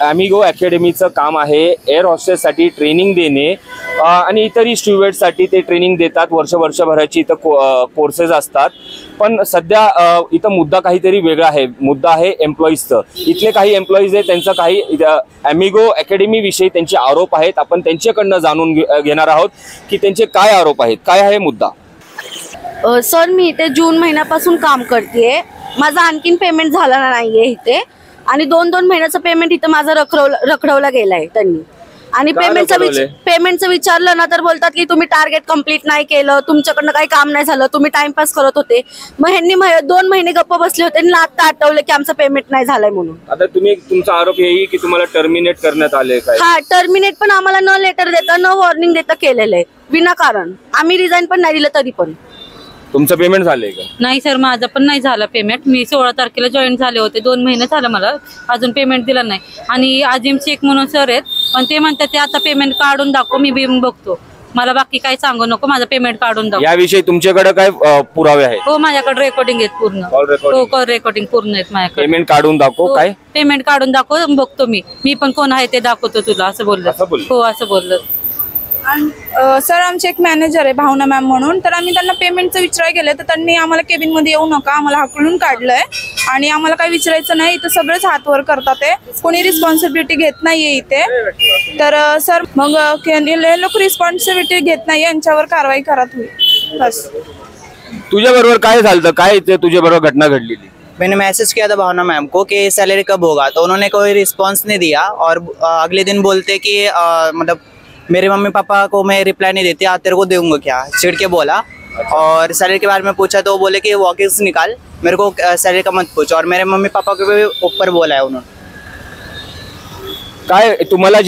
ॲमिगो अकॅडमीचं काम आहे air हॉस्टेससाठी training देणे आणि इतरही स्टुअर्डसाठी ते ट्रेनिंग देतात। वर्षभराची इथं कोर्सेस असतात। पण सध्या इथं मुद्दा काहीतरी वेगळा आहे। मुद्दा आहे एम्प्लॉईजचं। इथले काही एम्प्लॉईज आहेत, त्यांचं काही ॲमिगो अकॅडमी विषयी त्यांचे आरोप आहेत। आपण त्यांच्याकडनं जाणून घेणार आहोत की त्यांचे काय आरोप आहेत, काय आहे मुद्दा। सर, मी इथे जून महिन्यापासून काम करतेय। माझा आणखीन पेमेंट झाला नाहीये इथे आणि 2-2 महिन्याचं पेमेंट इथं माझं रखडवला गेलाय त्यांनी। आणि पेमेंटचं विचारलं ना तर बोलतात की तुम्ही टार्गेट कंप्लीट नाही केलं, तुमच्याकडनं काही काम नाही झालं, तुम्ही टाइमपास करत होते। मग ह्यांनी 2 महिने गप्प बसले होते आणि आता आठवलं की आमचं पेमेंट नाही झालंय म्हणून। आता तुमचा आरोप येईल की तुम्हाला टर्मिनेट करण्यात आले काय? हा, टर्मिनेट पण आम्हाला न लेटर देता न वॉर्निंग देता केलेलं आहे विनाकारण। आम्ही रिझाईन पण नाही दिलं तरी पण। तुमचं पेमेंट झालंय का? नाही सर, माझं पण नाही झालं पेमेंट। मी 16 तारखेला जॉईन झाले होते, 2 महिने झालं मला, अजून पेमेंट दिलं नाही। आणि अजिम शेख म्हणून सर आहेत, पण ते म्हणतात ते आता पेमेंट काढून दाखव, मी बघतो, मला बाकी काही सांगू नको, माझं पेमेंट काढून दाखव। याविषयी तुमच्याकडे काय पुरावे आहेत? हो, माझ्याकडे रेकॉर्डिंग आहेत पूर्ण। हो, कॉल रेकॉर्डिंग पूर्ण आहेत माझ्याकडे। पेमेंट काढून दाखव। काय पेमेंट काढून दाखव, बघतो मी पण कोण आहे ते दाखवतो तुला, असं बोललं। हो, असं बोललं। सर, आमचे एक मॅनेजर आहे भावना मॅम म्हणून, तर आम्ही त्यांना पेमेंटचं विचारायला गेलं तर त्यांनी आम्हाला केबिन मध्ये येऊ नका, आम्हाला हाकलून काढलंय आणि आम्हाला काही विचारायचं नाही। इथं सगळेच हात वर करतात, ते कोणी रिस्पॉन्सिबिलिटी घेत नाहीये इथे। तर सर, मग हे लोक रिस्पॉन्सिबिलिटी घेत नाही, यांच्यावर कारवाई करा तुम्ही बस। तुझ्या बरोबर काय झालं, काय तुझ्या बरोबर घटना घडलेली? मैंने मैसेज किया था भावना मैम को कि सैलरी कब होगा, तो उन्होंने कोई रिस्पांस नहीं दिया और अगले दिन बोलते कि मतलब मेरे मम्मी पापा को मैं रिप्लाई नहीं देती, आज तेरे को दूंगा क्या, चिढ़ के बोला। और सैलरी के बारे में पूछा तो बोले कि वॉकिंग्स निकाल, मेरे को सैलरी का मत पूछ। और मेरे मम्मी पापा को भी ऊपर बोला है उन्होंने। काय तुम्हाला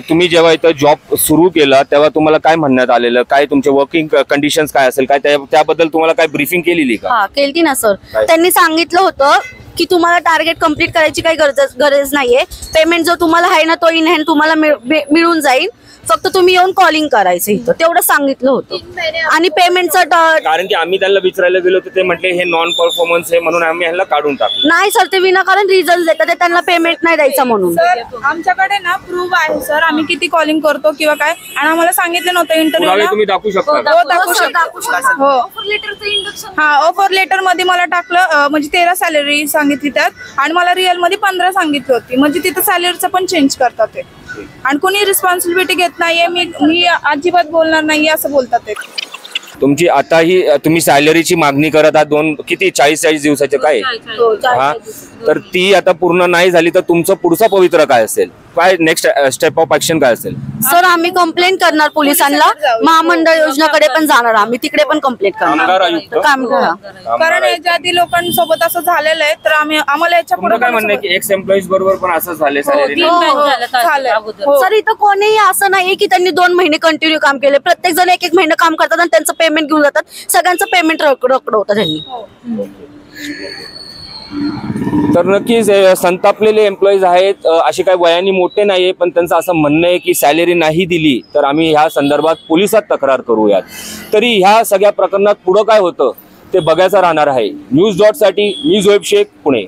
तुम्ही जेव्हा इथं जॉब सुरू केला तेव्हा तुम्हाला काय म्हणण्यात आलेलं, काय तुमचे वर्किंग कंडिशन्स काय असेल, काय त्याबद्दल तुम्हाला काय ब्रीफिंग केलेली का? हा, केली ना सर। त्यांनी सांगितलं होतं की तुम्हाला टार्गेट कंप्लीट करायची काही गरज नाहीये, पेमेंट जो तुम्हाला आहे ना तो इन हँड तुम्हाला मिळून जाईल, फक्त तुम्ही येऊन कॉलिंग करायचं इथं, तेवढं सांगितलं होतं। आणि पेमेंटचं कारण की आम्ही त्यांना विचारायला गेलो तर ते म्हटले हे नॉन परफॉर्मन्स आहे म्हणून आम्ही ह्याला काढून टाकलं। नाही सर, ते विनाकारण रिझन देतात, त्यांना पेमेंट नाही द्यायचा म्हणून। सर, आमच्याकडे ना प्रूफ आहे सर, आम्ही किती कॉलिंग करतो किंवा काय, आणि आम्हाला सांगितलं नव्हतं इंटरव्ह्यूला। तुम्ही दाखवू शकता? हो, दाखवू शकतो। हो, हा, ऑफर लेटर मध्ये मला टाकलं, म्हणजे 13 सॅलरी सांगितली त्यात, आणि मला रिअल मध्ये 15 सांगितली होती, म्हणजे तिथं सॅलरीचं पण चेंज करतात ते, आणि कोणी रिस्पॉन्सिबिलिटी घेत नाहीये। मी अजिबात बोलणार नाहीये असं बोलतात ते। तुमची आताही तुम्ही सॅलरीची मागणी करत आहात, किती 40 दिवसाचे काय? हा, तर ती आता पूर्ण नाही झाली तर तुमचं पुढचं पवित्र काय असेल, काय नेक्स्ट स्टेप ऑफ ऍक्शन काय असेल? सर, आम्ही कंप्लेंट करणार पोलिसांना, महामंडळ योजनेकडे पण जाणार, आम्ही तिकडे पण कंप्लेंट करणार। कारण याच्या आधी लोकांसोबत असं झालेलं आहे, तर आम्हाला याच्या पुढे काय म्हणणं की एक्स एम्प्लॉईज बरोबर पण असं झाले सॅलरी? सर, इथं कोणीही असं नाही की त्यांनी 2 महिने कंटिन्यू काम केले, प्रत्येक जण 1-1 महिना काम करतात आणि त्यांचं पेमेंट घेऊन जातात, सगळ्यांचं पेमेंट रखडवतात त्यांनी। तर नक्कीच संतापलेले एम्प्लॉईज आहेत, असे काही वयाने मोठे नाहीये, पण त्यांचं असं म्हणणं आहे की सॅलरी नाही दिली तर आम्ही ह्या संदर्भात पोलिसात तक्रार करूयात। तरी ह्या सगळ्या प्रकरणात पुढं काय होतं ते बघायचं राहणार आहे। न्यूज.साठी मी झोएब शेख, पुणे।